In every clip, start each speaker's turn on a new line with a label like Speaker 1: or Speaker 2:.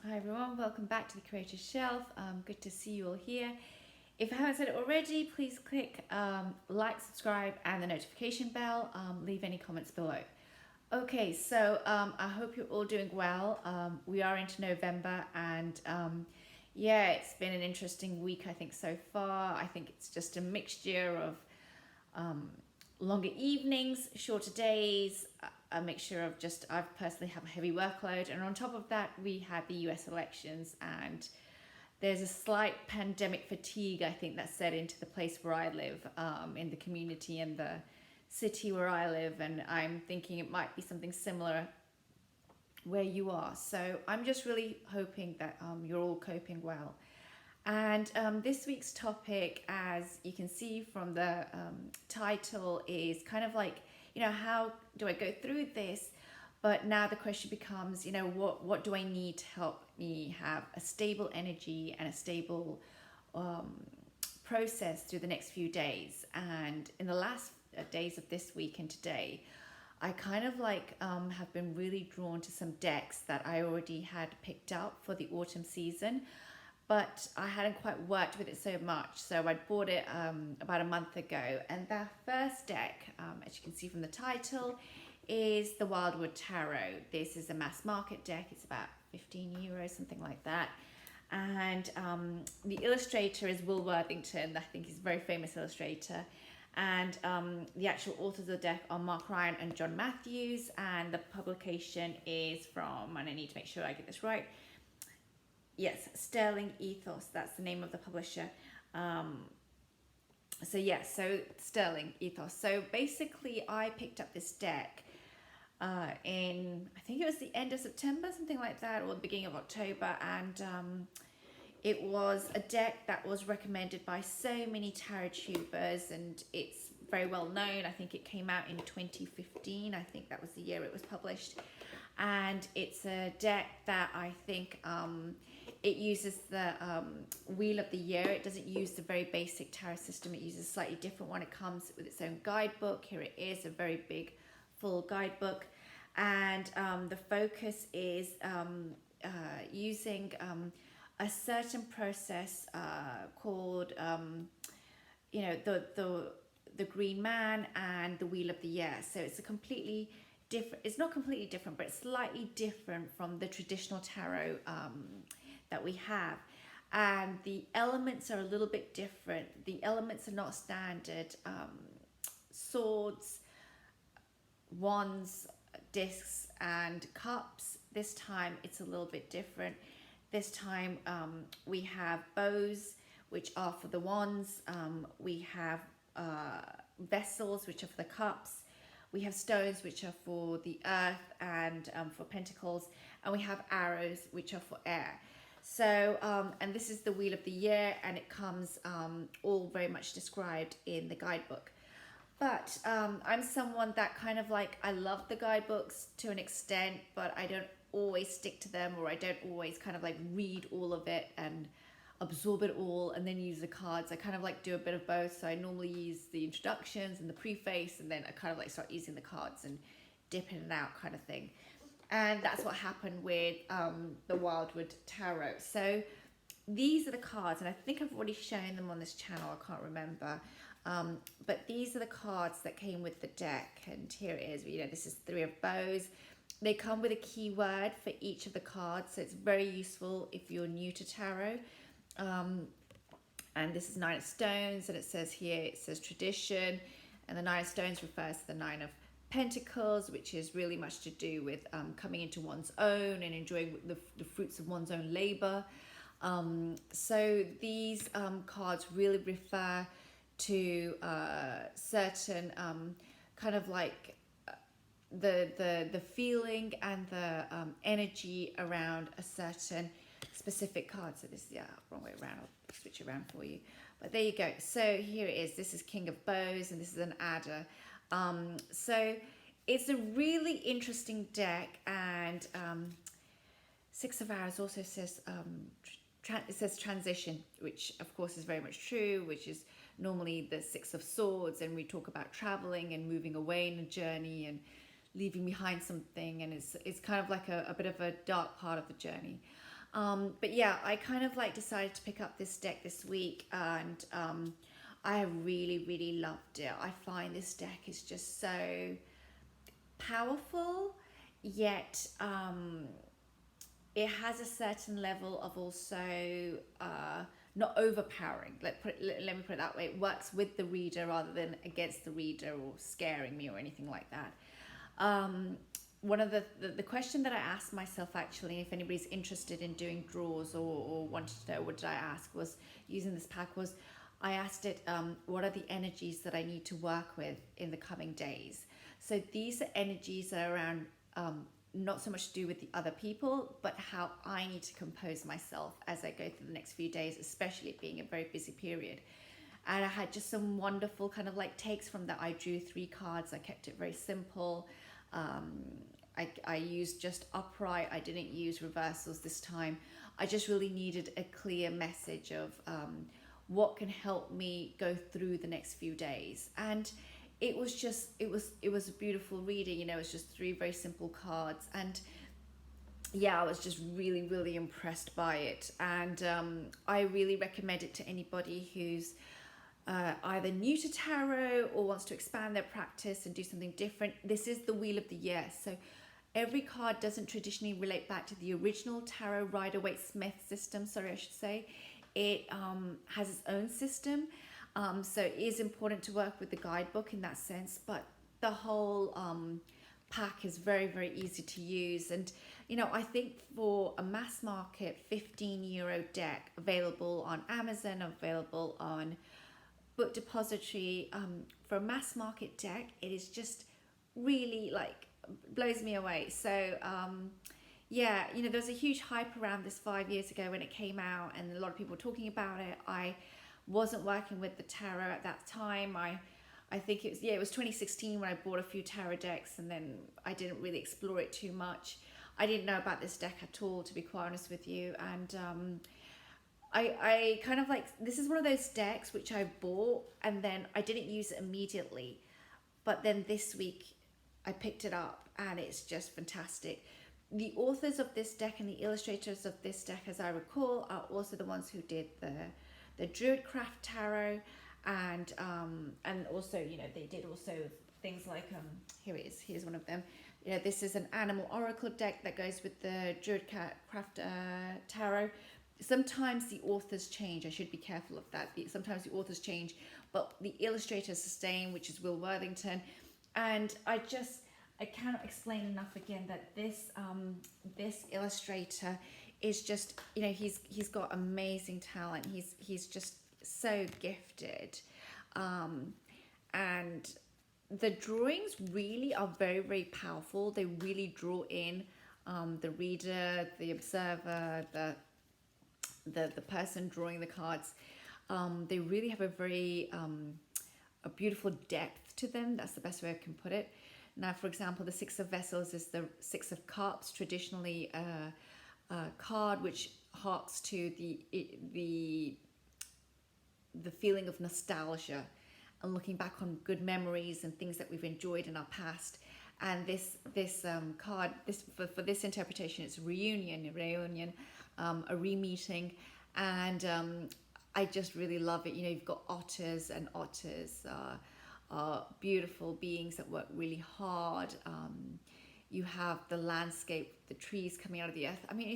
Speaker 1: Hi everyone, welcome back to the Creator Shelf. Good to see you all here. If I haven't said it already, please click like, subscribe, and the notification bell. Leave any comments below. Okay, so I hope you're all doing well. We are into November, and yeah, it's been an interesting week, I think, so far. I think it's just a mixture of longer evenings, shorter days, a mixture of just, I personally have a heavy workload, and on top of that we had the US elections, and there's a slight pandemic fatigue, I think, that's set into the place where I live, in the community and the city where I live, and I'm thinking it might be something similar where you are. So I'm just really hoping that you're all coping well. And this week's topic, as you can see from the title, is kind of like, how do I go through this? But now the question becomes, what do I need to help me have a stable energy and a stable process through the next few days? And in the last days of this week and today, I kind of have been really drawn to some decks that I already had picked up for the autumn season, but I hadn't quite worked with it so much. So I bought it about a month ago, and the first deck, as you can see from the title, is the Wildwood Tarot. This is a mass market deck. It's about €15, something like that. And the illustrator is Will Worthington. I think he's a very famous illustrator. And the actual authors of the deck are Mark Ryan and John Matthews. And the publication is from, and I need to make sure I get this right, yes, Sterling Ethos. That's the name of the publisher. So Sterling Ethos. So basically, I picked up this deck in, I think it was the end of September, something like that, or the beginning of October, and it was a deck that was recommended by so many tarot tubers, and it's very well known. I think it came out in 2015. I think that was the year it was published, and it's a deck that I think it uses the Wheel of the Year. It doesn't use the very basic tarot system. It uses a slightly different one. It comes with its own guidebook. Here it is, a very big, full guidebook. And the focus is using a certain process called, the Green Man and the Wheel of the Year. So it's a completely different, it's not completely different, but it's slightly different from the traditional tarot that we have, and the elements are a little bit different. The elements are not standard swords, wands, discs, and cups. This time it's a little bit different. This time we have bows, which are for the wands. We have vessels, which are for the cups. We have stones, which are for the earth and for pentacles, and we have arrows, which are for air. So, and this is the Wheel of the Year, and it comes all very much described in the guidebook. But I'm someone that kind of I love the guidebooks to an extent, but I don't always stick to them, or I don't always kind of read all of it and absorb it all and then use the cards. I kind of do a bit of both. So I normally use the introductions and the preface, and then I kind of start using the cards and dip in and out kind of thing. And that's what happened with the Wildwood Tarot. So these are the cards, and I think I've already shown them on this channel, I can't remember. But these are the cards that came with the deck, and here it is. This is 3 of bows. They come with a keyword for each of the cards, so it's very useful if you're new to tarot. And this is 9 of stones, and it says here, it says tradition, and the 9 of stones refers to the 9 of Pentacles, which is really much to do with coming into one's own and enjoying the fruits of one's own labor. So these cards really refer to certain kind of the feeling and the energy around a certain specific card. So this is the wrong way around. I'll switch it around for you. But there you go. So here it is. This is King of Bows, and this is an adder. So it's a really interesting deck, and 6 of Arrows also says it says transition, which of course is very much true, which is normally the 6 of Swords, and we talk about traveling and moving away in a journey and leaving behind something, and it's kind of a bit of a dark part of the journey. But yeah, I kind of like decided to pick up this deck this week, and I really, really loved it. I find this deck is just so powerful, yet it has a certain level of also not overpowering. Let me put it that way. It works with the reader rather than against the reader or scaring me or anything like that. One of the question that I asked myself, actually, if anybody's interested in doing draws or wanted to know what did I ask, was using this pack, was I asked it, what are the energies that I need to work with in the coming days? So these are energies that are around, not so much to do with the other people, but how I need to compose myself as I go through the next few days, especially it being a very busy period. And I had just some wonderful kind of like takes from that. I drew 3 cards. I kept it very simple. I used just upright. I didn't use reversals this time. I just really needed a clear message of what can help me go through the next few days. And it was a beautiful reading. You know, it's just 3 very simple cards, and yeah, I was just really, really impressed by it. And I really recommend it to anybody who's either new to tarot or wants to expand their practice and do something different. This is the Wheel of the Year, so every card doesn't traditionally relate back to the original tarot Rider-Waite-Smith system. Sorry, I should say. It has its own system, so it is important to work with the guidebook in that sense. But the whole pack is very, very easy to use. And you know, I think for a mass market €15 deck available on Amazon, available on Book Depository, for a mass market deck, it is just really like blows me away. So yeah, you know, there was a huge hype around this 5 years ago when it came out, and a lot of people were talking about it. I wasn't working with the tarot at that time. I think it was 2016 when I bought a few tarot decks, and then I didn't really explore it too much. I didn't know about this deck at all, to be quite honest with you. And I kind of like, this is one of those decks which I bought and then I didn't use it immediately, but then this week I picked it up and it's just fantastic. The authors of this deck and the illustrators of this deck, as I recall, are also the ones who did the Druidcraft Tarot, and also, you know, they did also things like here it is. Here's one of them. You know, this is an animal oracle deck that goes with the Druidcraft Tarot. Sometimes the authors change. I should be careful of that. Sometimes the authors change, but the illustrators sustain, which is Will Worthington. And I cannot explain enough again that this illustrator is just, you know, he's got amazing talent. He's just so gifted, and the drawings really are very, very powerful. They really draw in the reader, the observer, the person drawing the cards. They really have a very a beautiful depth to them. That's the best way I can put it. Now, for example, the 6 of Vessels is the 6 of Cups, traditionally a card which harks to the feeling of nostalgia and looking back on good memories and things that we've enjoyed in our past. And this card, for this interpretation, it's a reunion, a re-meeting, and I just really love it. You know, you've got otters, and otters are beautiful beings that work really hard. You have the landscape, the trees coming out of the earth. I mean,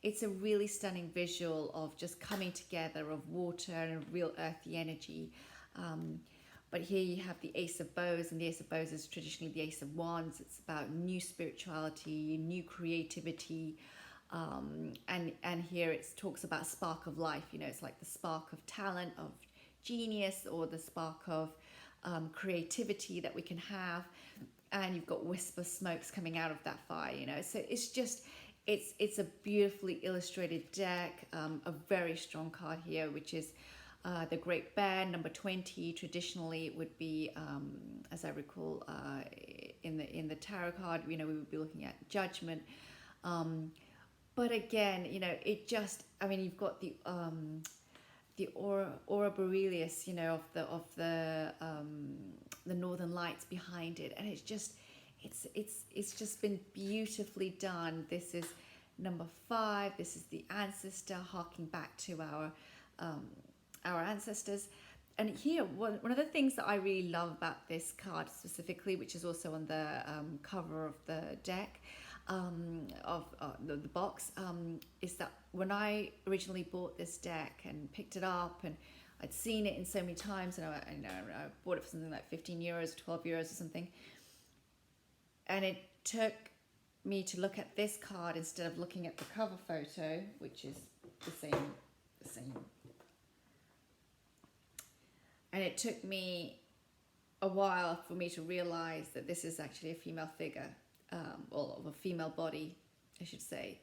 Speaker 1: it's a really stunning visual of just coming together of water and real earthy energy. But here you have the Ace of Bows, and the Ace of Bows is traditionally the Ace of Wands. It's about new spirituality, new creativity. And here it talks about spark of life. You know, it's like the spark of talent, of genius, or the spark of creativity that we can have. And you've got whisper smokes coming out of that fire, you know. So it's just, it's a beautifully illustrated deck. A very strong card here, which is the Great Bear, number 20. Traditionally, it would be, as I recall, in the tarot card, you know, we would be looking at Judgment. But again, you know, it just, I mean, you've got the aura borealis, you know, of the Northern Lights behind it, and it's just been beautifully done. This is Number 5, this is the ancestor, harking back to our ancestors. And here, one of the things that I really love about this card specifically, which is also on the cover of the deck, of the box, is that when I originally bought this deck and picked it up, and I'd seen it in so many times, and I bought it for something like 15 euros, 12 euros or something, and it took me to look at this card instead of looking at the cover photo, which is the same. And it took me a while for me to realize that this is actually a female figure, or of a female body, I should say.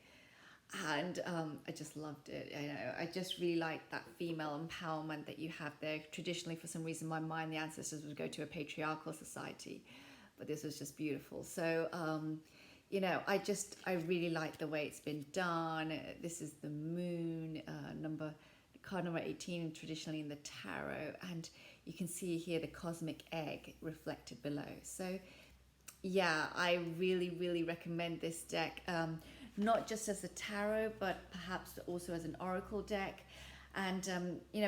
Speaker 1: And I just loved it. I just really like that female empowerment that you have there. Traditionally, for some reason, in my mind, the ancestors would go to a patriarchal society, but this was just beautiful. So, I really like the way it's been done. This is the moon, card number 18, traditionally in the tarot, and you can see here the cosmic egg reflected below. So yeah, I really recommend this deck, not just as a tarot, but perhaps also as an oracle deck. And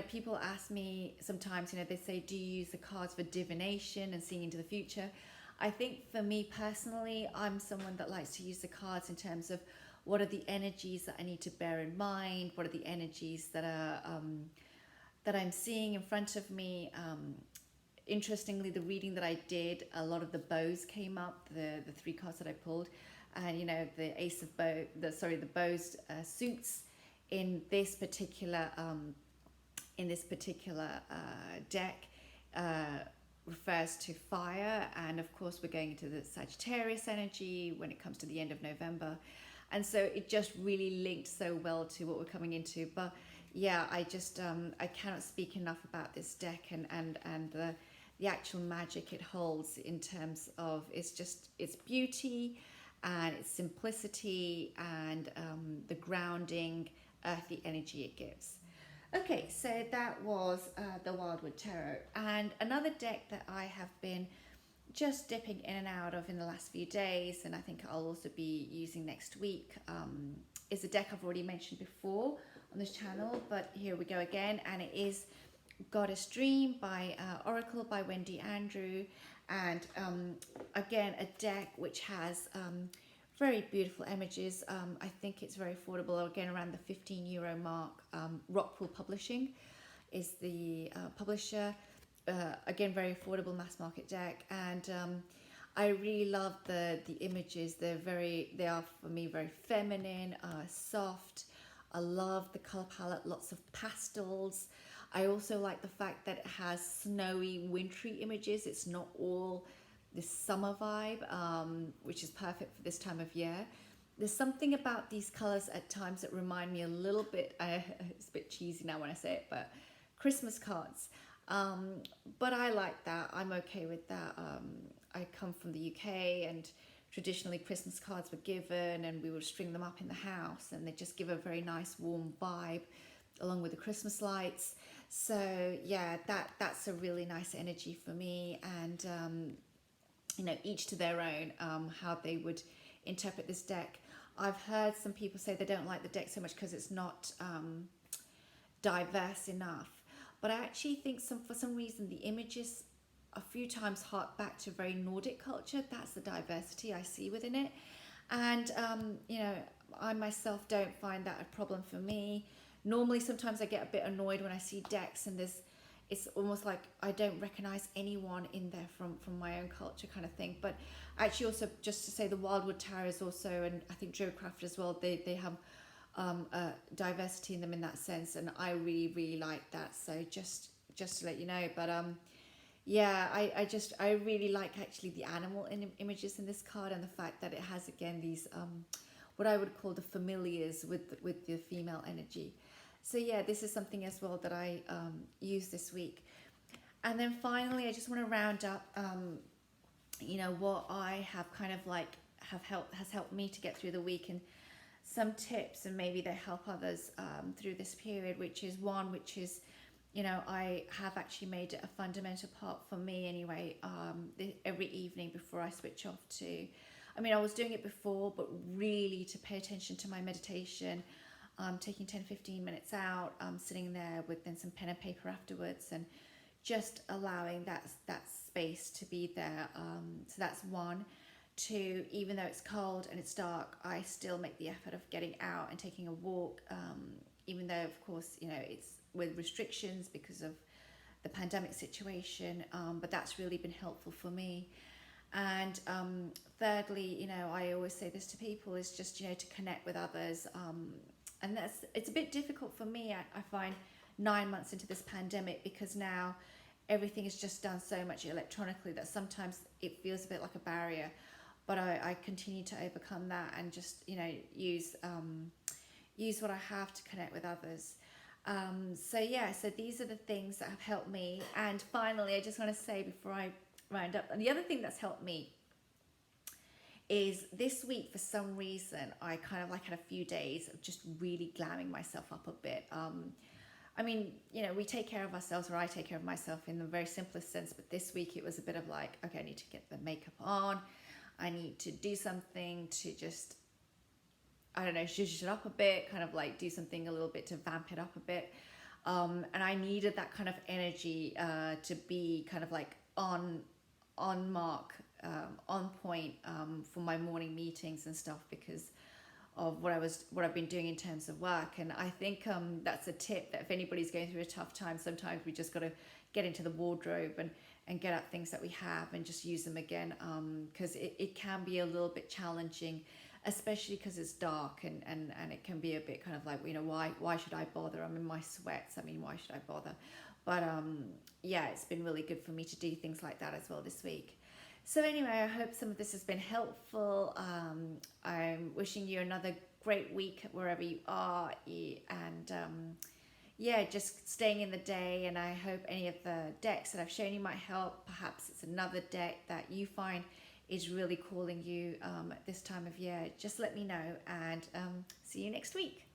Speaker 1: people ask me sometimes, they say, do you use the cards for divination and seeing into the future? I think for me personally, I'm someone that likes to use the cards in terms of what are the energies that I need to bear in mind, what are the energies that are that I'm seeing in front of me. Interestingly, the reading that I did, a lot of the bows came up, the 3 cards that I pulled, and the ace of the bows suits in this particular deck refers to fire, and of course we're going into the Sagittarius energy when it comes to the end of November, and so it just really linked so well to what we're coming into. But yeah, I just I cannot speak enough about this deck and the actual magic it holds in terms of its beauty and its simplicity and the grounding earthy energy it gives. Okay, so that was the Wildwood Tarot. And another deck that I have been just dipping in and out of in the last few days, and I think I'll also be using next week, is a deck I've already mentioned before on this channel, but here we go again, and it is Goddess Dream by Oracle by Wendy Andrew. And again, a deck which has very beautiful images. I think it's very affordable, again around the €15 mark. Rockpool Publishing is the publisher. Again, very affordable mass market deck, and I really love the images. They are for me very feminine, soft. I love the color palette, lots of pastels. I also like the fact that it has snowy, wintry images. It's not all this summer vibe, which is perfect for this time of year. There's something about these colors at times that remind me a little bit, it's a bit cheesy now when I say it, but Christmas cards. But I like that. I'm okay with that. I come from the UK, and traditionally Christmas cards were given and we would string them up in the house, and they just give a very nice warm vibe along with the Christmas lights. So yeah, that's a really nice energy for me. And each to their own, how they would interpret this deck. I've heard some people say they don't like the deck so much because it's not diverse enough. But I actually think for some reason the images a few times hark back to very Nordic culture. That's the diversity I see within it. And, I myself don't find that a problem for me. Normally, sometimes I get a bit annoyed when I see decks and it's almost like I don't recognize anyone in there from my own culture kind of thing. But actually also, just to say, the Wildwood Tarot is also, and I think Joe Craft as well, they have diversity in them in that sense, and I really like that. So just to let you know. But yeah, I really like actually the animal images in this card, and the fact that it has again these what I would call the familiars with the female energy. So yeah, this is something as well that I use this week. And then finally, I just want to round up what I have kind of like has helped me to get through the week, and some tips, and maybe they help others through this period, which is I have actually made it a fundamental part for me anyway, every evening before I switch off to I mean, I was doing it before, but really to pay attention to my meditation, taking 10-15 minutes out, sitting there with then some pen and paper afterwards, and just allowing that space to be there. So that's one. Two, even though it's cold and it's dark, I still make the effort of getting out and taking a walk, even though, of course, you know, it's with restrictions because of the pandemic situation, but that's really been helpful for me. And thirdly, you know, I always say this to people, is just, you know, to connect with others. And it's a bit difficult for me, I find, 9 months into this pandemic, because now everything is just done so much electronically that sometimes it feels a bit like a barrier. But I continue to overcome that and just, you know, use what I have to connect with others. So yeah, so these are the things that have helped me. And finally, I just want to say before I round up, and the other thing that's helped me is this week, for some reason, I kind of like had a few days of just really glamming myself up a bit. I mean, you know, we take care of ourselves, or I take care of myself in the very simplest sense, but this week it was a bit of like, okay, I need to get the makeup on. I need to do something to just, I don't know, zhuzh it up a bit, kind of like do something a little bit to vamp it up a bit. And I needed that kind of energy to be kind of like on mark, on point for my morning meetings and stuff, because of what I've been doing in terms of work. And I think that's a tip, that if anybody's going through a tough time, sometimes we just got to get into the wardrobe and get out things that we have and just use them again, because it can be a little bit challenging, especially because it's dark, and it can be a bit kind of like, you know, why should I bother? I'm in my sweats. I mean, why should I bother? But yeah, it's been really good for me to do things like that as well this week. So anyway, I hope some of this has been helpful. I'm wishing you another great week wherever you are, and yeah, just staying in the day. And I hope any of the decks that I've shown you might help. Perhaps it's another deck that you find is really calling you at this time of year. Just let me know, and see you next week.